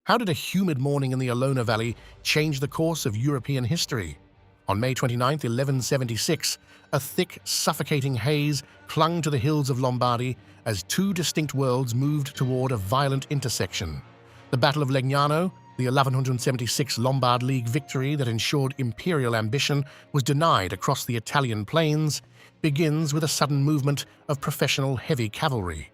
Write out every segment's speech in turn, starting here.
How did a humid morning in the Olona Valley change the course of European history? On May 29, 1176, a thick, suffocating haze clung to the hills of Lombardy as two distinct worlds moved toward a violent intersection. The Battle of Legnano, the 1176 Lombard League victory that ensured imperial ambition was denied across the Italian plains, begins with a sudden movement of professional heavy cavalry.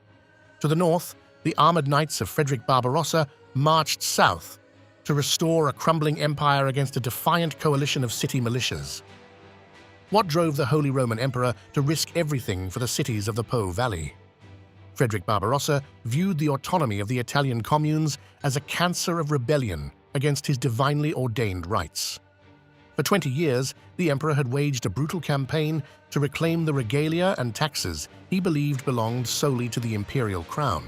To the north, the armored knights of Frederick Barbarossa marched south to restore a crumbling empire against a defiant coalition of city militias. What drove the Holy Roman Emperor to risk everything for the cities of the Po Valley? Frederick Barbarossa viewed the autonomy of the Italian communes as a cancer of rebellion against his divinely ordained rights. For 20 years, the emperor had waged a brutal campaign to reclaim the regalia and taxes he believed belonged solely to the imperial crown.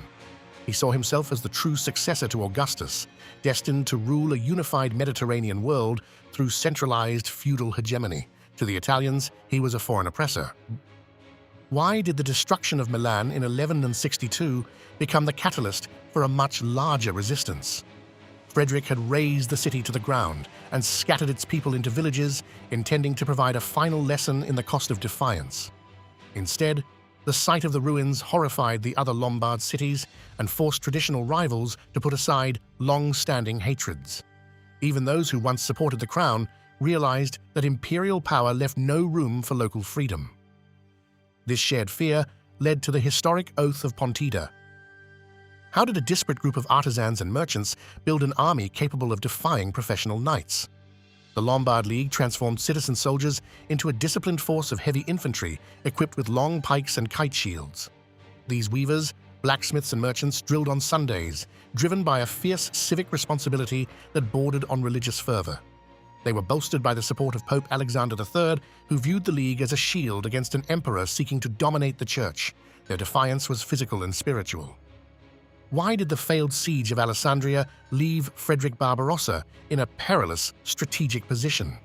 He saw himself as the true successor to Augustus, destined to rule a unified Mediterranean world through centralized feudal hegemony. To the Italians, he was a foreign oppressor. Why did the destruction of Milan in 1162 become the catalyst for a much larger resistance? Frederick had razed the city to the ground and scattered its people into villages, intending to provide a final lesson in the cost of defiance. Instead, the sight of the ruins horrified the other Lombard cities and forced traditional rivals to put aside long-standing hatreds. Even those who once supported the crown realized that imperial power left no room for local freedom. This shared fear led to the historic Oath of Pontida. How did a disparate group of artisans and merchants build an army capable of defying professional knights? The Lombard League transformed citizen soldiers into a disciplined force of heavy infantry equipped with long pikes and kite shields. These weavers, blacksmiths and merchants drilled on Sundays, driven by a fierce civic responsibility that bordered on religious fervor. They were bolstered by the support of Pope Alexander III, who viewed the League as a shield against an emperor seeking to dominate the church. Their defiance was physical and spiritual. Why did the failed siege of Alessandria leave Frederick Barbarossa in a perilous strategic position?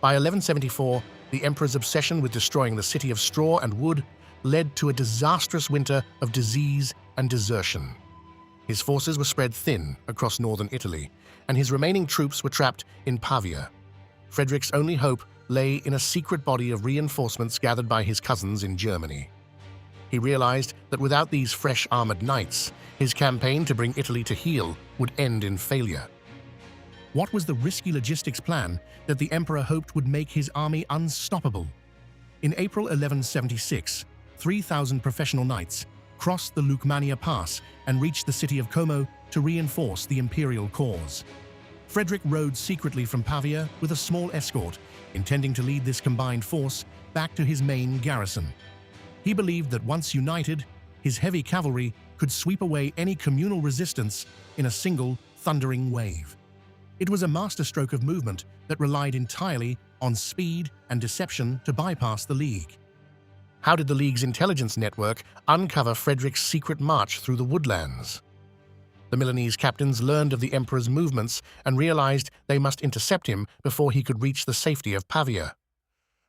By 1174, the emperor's obsession with destroying the city of straw and wood led to a disastrous winter of disease and desertion. His forces were spread thin across northern Italy, and his remaining troops were trapped in Pavia. Frederick's only hope lay in a secret body of reinforcements gathered by his cousins in Germany. He realized that without these fresh armored knights, his campaign to bring Italy to heel would end in failure. What was the risky logistics plan that the emperor hoped would make his army unstoppable? In April 1176, 3,000 professional knights crossed the Lucmania Pass and reached the city of Como to reinforce the imperial cause. Frederick rode secretly from Pavia with a small escort, intending to lead this combined force back to his main garrison. He believed that once united, his heavy cavalry could sweep away any communal resistance in a single thundering wave. It was a masterstroke of movement that relied entirely on speed and deception to bypass the League. How did the League's intelligence network uncover Frederick's secret march through the woodlands? The Milanese captains learned of the emperor's movements and realized they must intercept him before he could reach the safety of Pavia.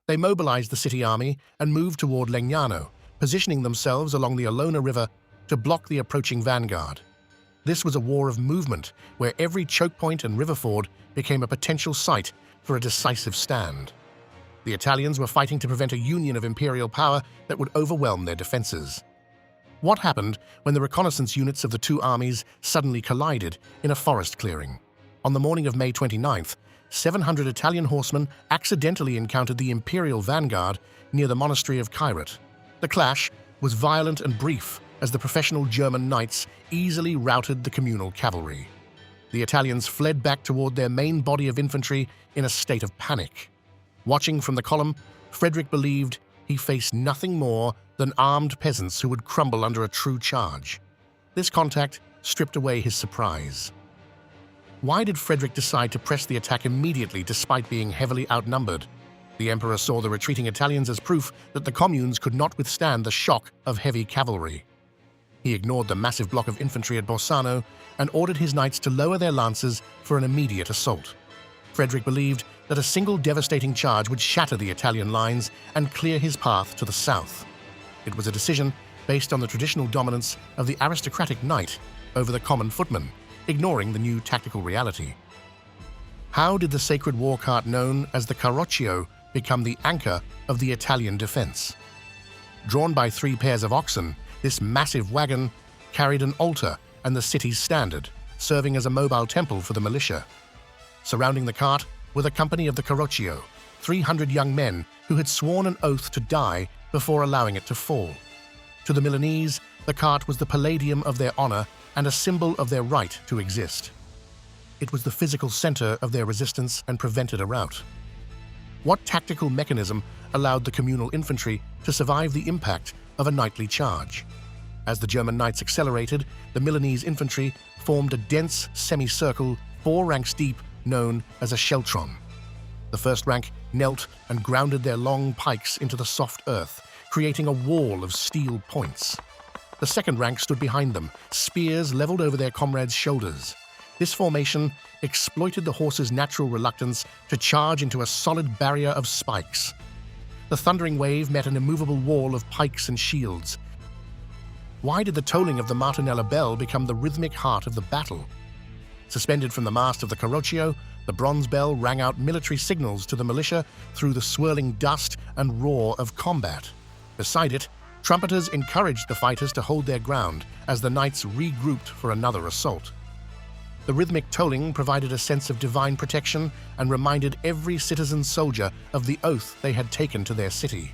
They mobilized the city army and moved toward Legnano, positioning themselves along the Olona River to block the approaching vanguard. This was a war of movement, where every choke point and river ford became a potential site for a decisive stand. The Italians were fighting to prevent a union of imperial power that would overwhelm their defenses. What happened when the reconnaissance units of the two armies suddenly collided in a forest clearing? On the morning of May 29th, 700 Italian horsemen accidentally encountered the imperial vanguard near the monastery of Kairat. The clash was violent and brief as the professional German knights easily routed the communal cavalry. The Italians fled back toward their main body of infantry in a state of panic. Watching from the column, Frederick believed he faced nothing more than armed peasants who would crumble under a true charge. This contact stripped away his surprise. Why did Frederick decide to press the attack immediately despite being heavily outnumbered? The emperor saw the retreating Italians as proof that the communes could not withstand the shock of heavy cavalry. He ignored the massive block of infantry at Borsano and ordered his knights to lower their lances for an immediate assault. Frederick believed that a single devastating charge would shatter the Italian lines and clear his path to the south. It was a decision based on the traditional dominance of the aristocratic knight over the common footman, ignoring the new tactical reality. How did the sacred war cart known as the Carroccio become the anchor of the Italian defense? Drawn by 3 pairs of oxen, this massive wagon carried an altar and the city's standard, serving as a mobile temple for the militia. Surrounding the cart were the company of the Carroccio, 300 young men who had sworn an oath to die before allowing it to fall. To the Milanese, the cart was the palladium of their honor and a symbol of their right to exist. It was the physical center of their resistance and prevented a rout. What tactical mechanism allowed the communal infantry to survive the impact of a nightly charge? As the German knights accelerated, the Milanese infantry formed a dense semicircle 4 ranks deep known as a Sheltron. The first rank knelt and grounded their long pikes into the soft earth, creating a wall of steel points. The second rank stood behind them, spears leveled over their comrades' shoulders. This formation exploited the horses' natural reluctance to charge into a solid barrier of spikes. The thundering wave met an immovable wall of pikes and shields. Why did the tolling of the Martinella bell become the rhythmic heart of the battle? Suspended from the mast of the Carroccio, the bronze bell rang out military signals to the militia through the swirling dust and roar of combat. Beside it, trumpeters encouraged the fighters to hold their ground as the knights regrouped for another assault. The rhythmic tolling provided a sense of divine protection and reminded every citizen soldier of the oath they had taken to their city.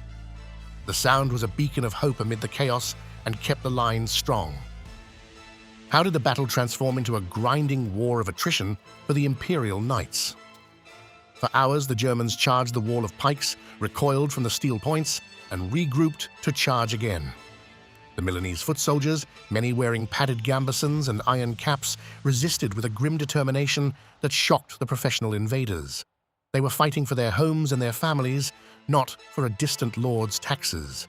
The sound was a beacon of hope amid the chaos and kept the line strong. How did the battle transform into a grinding war of attrition for the Imperial knights? For hours, the Germans charged the wall of pikes, recoiled from the steel points, and regrouped to charge again. The Milanese foot soldiers, many wearing padded gambesons and iron caps, resisted with a grim determination that shocked the professional invaders. They were fighting for their homes and their families, not for a distant lord's taxes.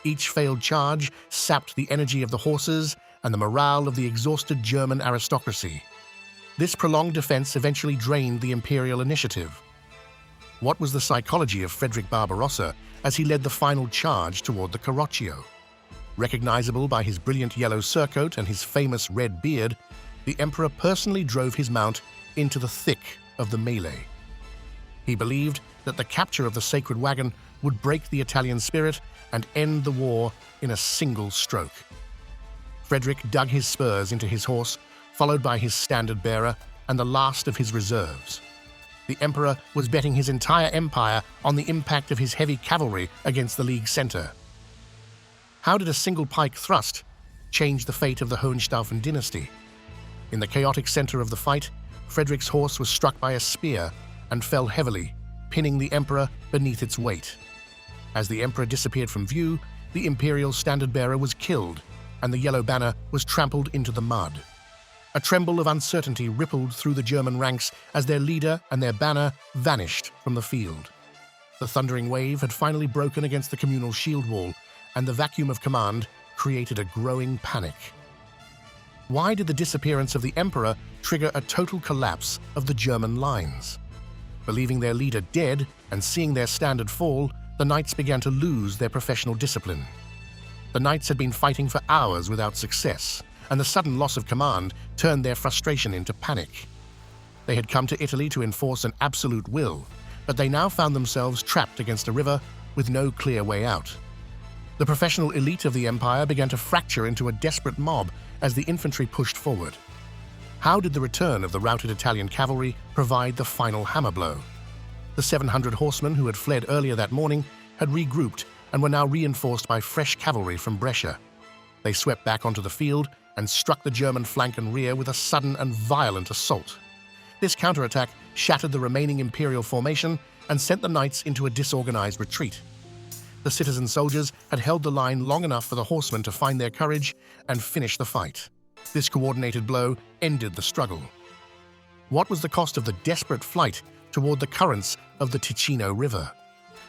Each failed charge sapped the energy of the horses and the morale of the exhausted German aristocracy. This prolonged defense eventually drained the imperial initiative. What was the psychology of Frederick Barbarossa as he led the final charge toward the Carroccio? Recognizable by his brilliant yellow surcoat and his famous red beard, the emperor personally drove his mount into the thick of the melee. He believed that the capture of the sacred wagon would break the Italian spirit and end the war in a single stroke. Frederick dug his spurs into his horse, followed by his standard-bearer and the last of his reserves. The emperor was betting his entire empire on the impact of his heavy cavalry against the League center. How did a single pike thrust change the fate of the Hohenstaufen dynasty? In the chaotic center of the fight, Frederick's horse was struck by a spear and fell heavily, pinning the emperor beneath its weight. As the emperor disappeared from view, the imperial standard-bearer was killed, and the yellow banner was trampled into the mud. A tremble of uncertainty rippled through the German ranks as their leader and their banner vanished from the field. The thundering wave had finally broken against the communal shield wall, and the vacuum of command created a growing panic. Why did the disappearance of the emperor trigger a total collapse of the German lines? Believing their leader dead and seeing their standard fall, the knights began to lose their professional discipline. The knights had been fighting for hours without success, and the sudden loss of command turned their frustration into panic. They had come to Italy to enforce an absolute will, but they now found themselves trapped against a river with no clear way out. The professional elite of the empire began to fracture into a desperate mob as the infantry pushed forward. How did the return of the routed Italian cavalry provide the final hammer blow? The 700 horsemen who had fled earlier that morning had regrouped and were now reinforced by fresh cavalry from Brescia. They swept back onto the field and struck the German flank and rear with a sudden and violent assault. This counterattack shattered the remaining imperial formation and sent the knights into a disorganized retreat. The citizen soldiers had held the line long enough for the horsemen to find their courage and finish the fight. This coordinated blow ended the struggle. What was the cost of the desperate flight toward the currents of the Ticino River?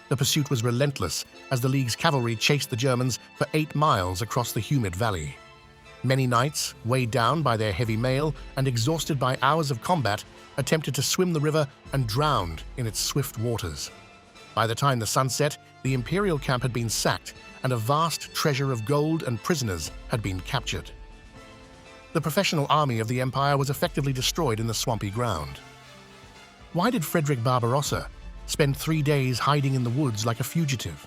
The pursuit was relentless as the League's cavalry chased the Germans for 8 miles across the Humid valley. Many knights, weighed down by their heavy mail and exhausted by hours of combat, attempted to swim the river and drowned in its swift waters. By the time the sun set, the imperial camp had been sacked and a vast treasure of gold and prisoners had been captured. the professional army of the empire was effectively destroyed in the swampy ground. Why did Frederick Barbarossa spend 3 days hiding in the woods like a fugitive?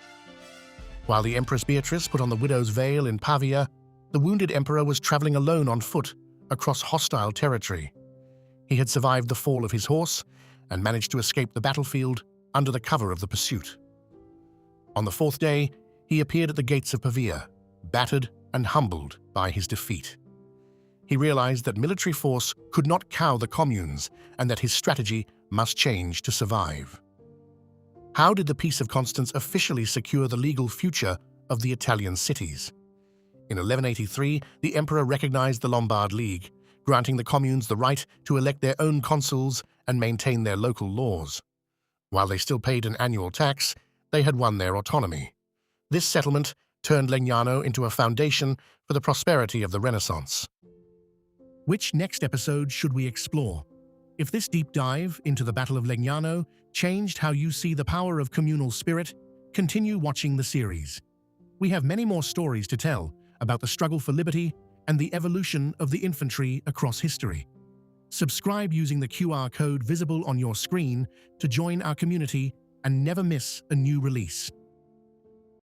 While the Empress Beatrice put on the widow's veil in Pavia, the wounded emperor was traveling alone on foot across hostile territory. He had survived the fall of his horse and managed to escape the battlefield under the cover of the pursuit. On the 4th day, he appeared at the gates of Pavia, battered and humbled by his defeat. He realized that military force could not cow the communes and that his strategy must change to survive. How did the Peace of Constance officially secure the legal future of the Italian cities? In 1183, the emperor recognized the Lombard League, granting the communes the right to elect their own consuls and maintain their local laws. While they still paid an annual tax, they had won their autonomy. This settlement turned Legnano into a foundation for the prosperity of the Renaissance. Which next episode should we explore? If this deep dive into the Battle of Legnano changed how you see the power of communal spirit, continue watching the series. We have many more stories to tell about the struggle for liberty and the evolution of the infantry across history. Subscribe using the QR code visible on your screen to join our community and never miss a new release.